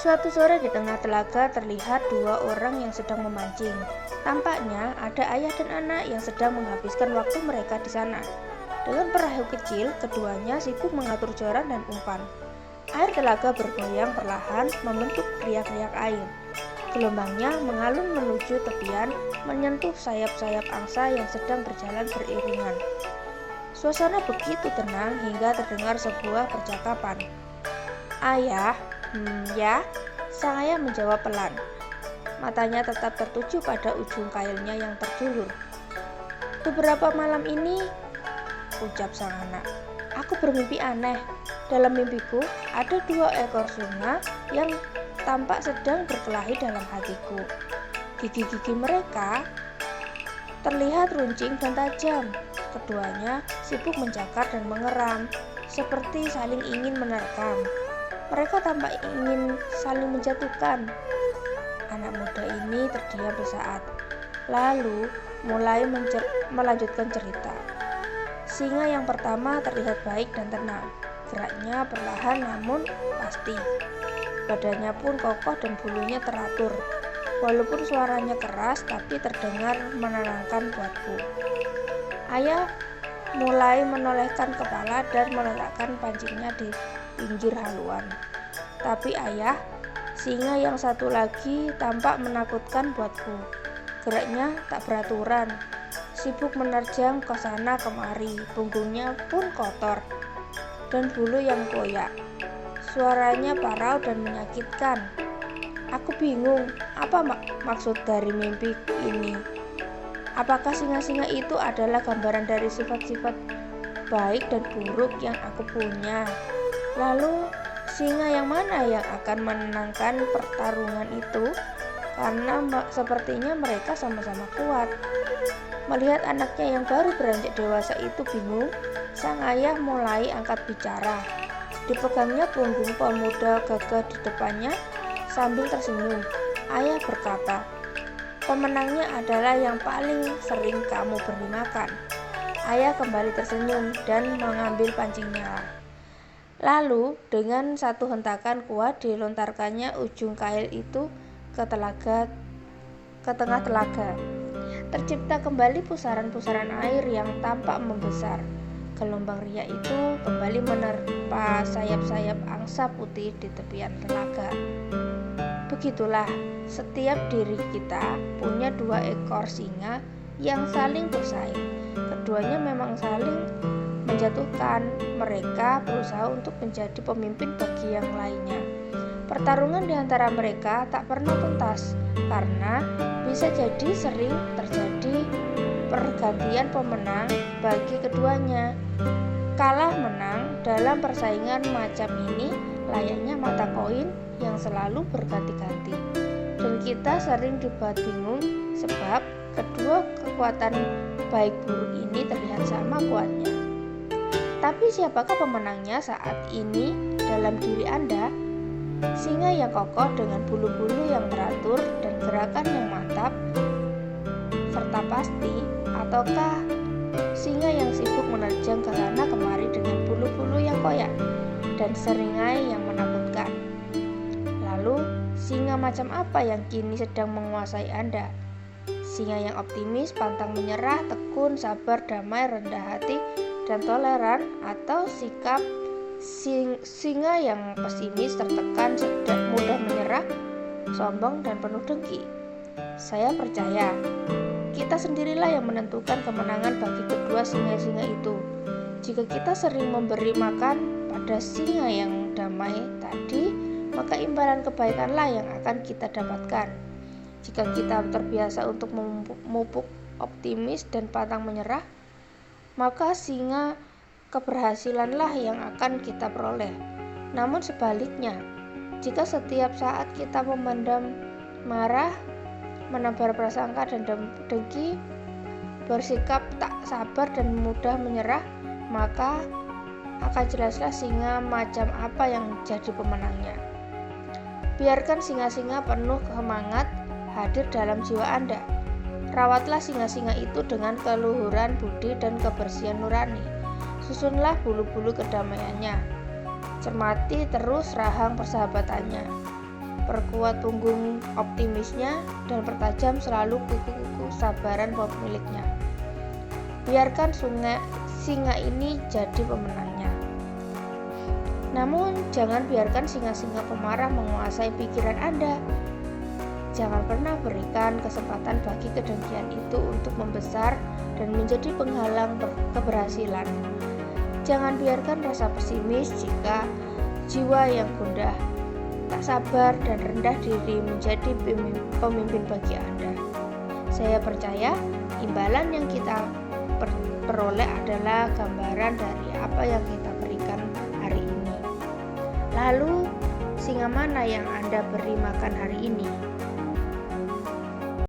Suatu sore di tengah telaga terlihat dua orang yang sedang memancing. Tampaknya ada ayah dan anak yang sedang menghabiskan waktu mereka di sana. Dengan perahu kecil, keduanya sibuk mengatur joran dan umpan. Air telaga bergoyang perlahan membentuk riak-riak air. Gelombangnya mengalun menuju tepian, menyentuh sayap-sayap angsa yang sedang berjalan beriringan. Suasana begitu tenang hingga terdengar sebuah percakapan. "Ayah, ya," sang ayah menjawab pelan. Matanya tetap tertuju pada ujung kailnya yang terjulur. "Beberapa malam ini," ucap sang anak, "aku bermimpi aneh. Dalam mimpiku, ada 2 ekor singa yang tampak sedang berkelahi dalam hatiku. Gigi-gigi mereka terlihat runcing dan tajam. Keduanya sibuk mencakar dan mengeram, seperti saling ingin menerkam. Mereka tampak ingin saling menjatuhkan." Anak muda ini terdiam sesaat, lalu mulai melanjutkan cerita. Singa yang pertama terlihat baik dan tenang. Geraknya perlahan namun pasti. Badannya pun kokoh dan bulunya teratur. Walaupun suaranya keras, tapi terdengar menenangkan buatku. Ayah mulai menolehkan kepala dan meletakkan pancingnya di pinggir haluan. "Tapi ayah, singa yang satu lagi tampak menakutkan buatku. Geraknya tak beraturan, sibuk menerjang ke sana kemari, punggungnya pun kotor, dan bulu yang koyak. Suaranya parau dan menyakitkan. Aku bingung, apa maksud dari mimpi ini? Apakah singa-singa itu adalah gambaran dari sifat-sifat baik dan buruk yang aku punya? Lalu singa yang mana yang akan menangkan pertarungan itu? Karena sepertinya mereka sama-sama kuat." Melihat anaknya yang baru beranjak dewasa itu bingung, sang ayah mulai angkat bicara. Dipegangnya punggung pemuda gagah di depannya sambil tersenyum. Ayah berkata, "Pemenangnya adalah yang paling sering kamu beri makan." Ayah kembali tersenyum dan mengambil pancingnya. Lalu dengan satu hentakan kuat dilontarkannya ujung kail itu ke tengah telaga. Tercipta kembali pusaran-pusaran air yang tampak membesar. Gelombang riak itu kembali menerpa sayap-sayap angsa putih di tepian telaga. Begitulah, setiap diri kita punya 2 ekor singa yang saling bersaing. Keduanya memang saling menjatuhkan. Mereka berusaha untuk menjadi pemimpin bagi yang lainnya. Pertarungan di antara mereka tak pernah tuntas, karena bisa jadi sering terjadi pergantian pemenang bagi keduanya. Kalah menang dalam persaingan macam ini layaknya mata koin yang selalu berganti-ganti. Dan kita sering dibuat bingung sebab kedua kekuatan baik buruk ini terlihat sama kuatnya. Tapi siapakah pemenangnya saat ini dalam diri Anda? Singa yang kokoh dengan bulu-bulu yang teratur dan gerakan yang mantap serta pasti, ataukah singa yang sibuk menerjang ke sana kemari dengan bulu-bulu yang koyak dan seringai yang menakutkan? Lalu, singa macam apa yang kini sedang menguasai Anda? Singa yang optimis, pantang menyerah, tekun, sabar, damai, rendah hati, dan toleran, atau sikap singa yang pesimis, tertekan, mudah menyerah, sombong, dan penuh dengki? Saya percaya kita sendirilah yang menentukan kemenangan bagi kedua singa-singa itu. Jika kita sering memberi makan pada singa yang damai tadi, maka imbalan kebaikanlah yang akan kita dapatkan. Jika kita terbiasa untuk memupuk optimis dan pantang menyerah, maka singa keberhasilanlah yang akan kita peroleh. Namun sebaliknya, jika setiap saat kita memendam marah, menebar prasangka dan dengki, bersikap tak sabar dan mudah menyerah, maka akan jelaslah singa macam apa yang jadi pemenangnya. Biarkan singa-singa penuh semangat hadir dalam jiwa Anda. Rawatlah singa-singa itu dengan keluhuran budi dan kebersihan nurani. Susunlah bulu-bulu kedamaiannya. Cermati terus rahang persahabatannya. perkuat punggung optimisnya, dan pertajam selalu kuku-kuku kesabaran pemiliknya. Biarkan singa ini jadi pemenangnya. Namun, jangan biarkan singa-singa pemarah menguasai pikiran Anda. Jangan pernah berikan kesempatan bagi kedengkian itu untuk membesar dan menjadi penghalang keberhasilan. Jangan biarkan rasa pesimis jika jiwa yang gundah, tak sabar, dan rendah diri menjadi pemimpin bagi Anda. Saya percaya imbalan yang kita peroleh adalah gambaran dari apa yang kita berikan hari ini. Lalu, singa mana yang Anda beri makan hari ini?